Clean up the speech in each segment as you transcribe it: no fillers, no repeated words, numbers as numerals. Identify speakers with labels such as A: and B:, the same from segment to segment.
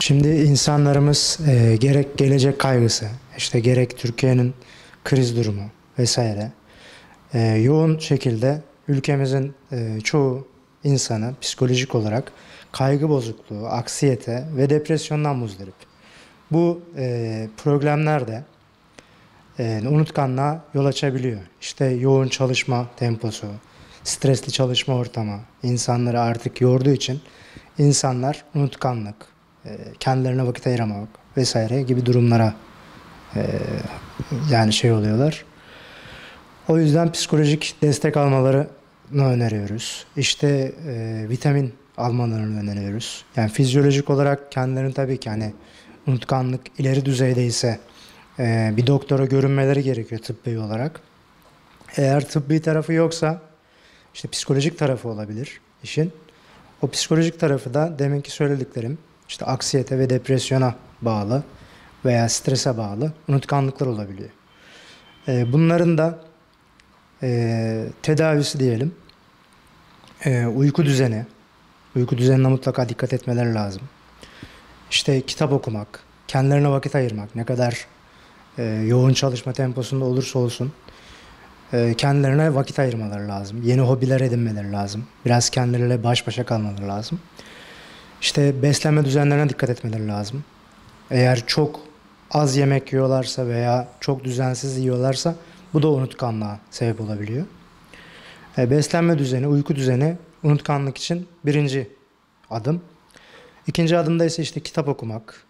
A: Şimdi insanlarımız gerek gelecek kaygısı, işte gerek Türkiye'nin kriz durumu vesaire yoğun şekilde ülkemizin çoğu insanı psikolojik olarak kaygı bozukluğu, aksiyete ve depresyondan muzdarip. Bu problemler de unutkanlığa yol açabiliyor. İşte yoğun çalışma temposu, stresli çalışma ortamı insanları artık yorduğu için insanlar unutkanlık, kendilerine vakit ayıramamak vesaire gibi durumlara e, yani şey oluyorlar. O yüzden psikolojik destek almalarını öneriyoruz. İşte vitamin almalarını öneriyoruz. Yani fizyolojik olarak kendilerini tabii ki hani unutkanlık ileri düzeydeyse bir doktora görünmeleri gerekiyor tıbbi olarak. Eğer tıbbi tarafı yoksa işte psikolojik tarafı olabilir işin. O psikolojik tarafı da deminki söylediklerim işte aksiyete ve depresyona bağlı veya strese bağlı unutkanlıklar olabiliyor. Bunların da tedavisi diyelim uyku düzeni. Uyku düzenine mutlaka dikkat etmeleri lazım. İşte kitap okumak, kendilerine vakit ayırmak, ne kadar yoğun çalışma temposunda olursa olsun kendilerine vakit ayırmaları lazım. Yeni hobiler edinmeleri lazım. Biraz kendileriyle baş başa kalmaları lazım. İşte beslenme düzenlerine dikkat etmeleri lazım. Eğer çok az yemek yiyorlarsa veya çok düzensiz yiyorlarsa bu da unutkanlığa sebep olabiliyor. Beslenme düzeni, uyku düzeni unutkanlık için birinci adım. İkinci adımda ise işte kitap okumak,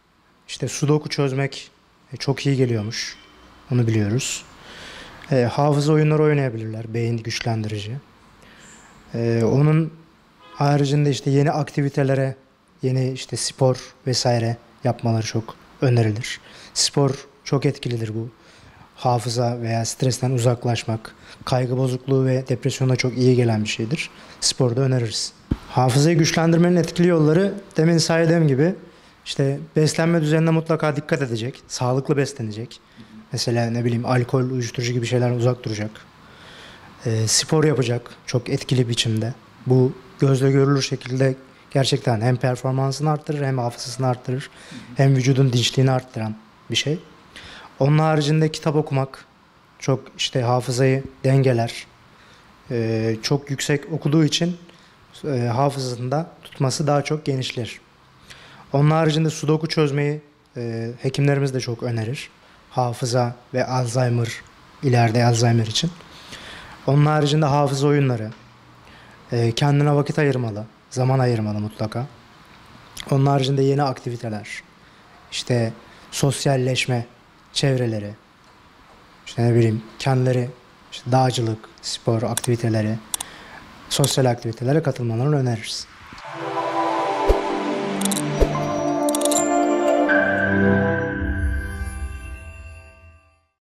A: işte sudoku çözmek çok iyi geliyormuş. Onu biliyoruz. Hafıza oyunları oynayabilirler, beyin güçlendirici. Onun haricinde işte yeni aktivitelere, yeni işte spor vesaire yapmaları çok önerilir. Spor çok etkilidir bu. Hafıza veya stresten uzaklaşmak, kaygı bozukluğu ve depresyona çok iyi gelen bir şeydir. Sporu da öneririz. Hafızayı güçlendirmenin etkili yolları demin saydığım gibi işte beslenme düzenine mutlaka dikkat edecek, sağlıklı beslenecek. Mesela ne bileyim alkol, uyuşturucu gibi şeylerden uzak duracak. Spor yapacak çok etkili biçimde. Bu gözle görülür şekilde gerçekten hem performansını arttırır hem hafızasını arttırır. Hem vücudun dinçliğini arttıran bir şey. Onun haricinde kitap okumak çok işte hafızayı dengeler. Çok yüksek okuduğu için hafızasında tutması daha çok genişler. Onun haricinde sudoku çözmeyi hekimlerimiz de çok önerir. Hafıza ve Alzheimer, ileride Alzheimer için. Onun haricinde hafıza oyunları, kendine vakit ayırmalı, zaman ayırmalı mutlaka. Onun haricinde yeni aktiviteler, işte sosyalleşme çevreleri, işte ne bileyim kendileri işte dağcılık, spor aktiviteleri, sosyal aktivitelere katılmalarını öneririz.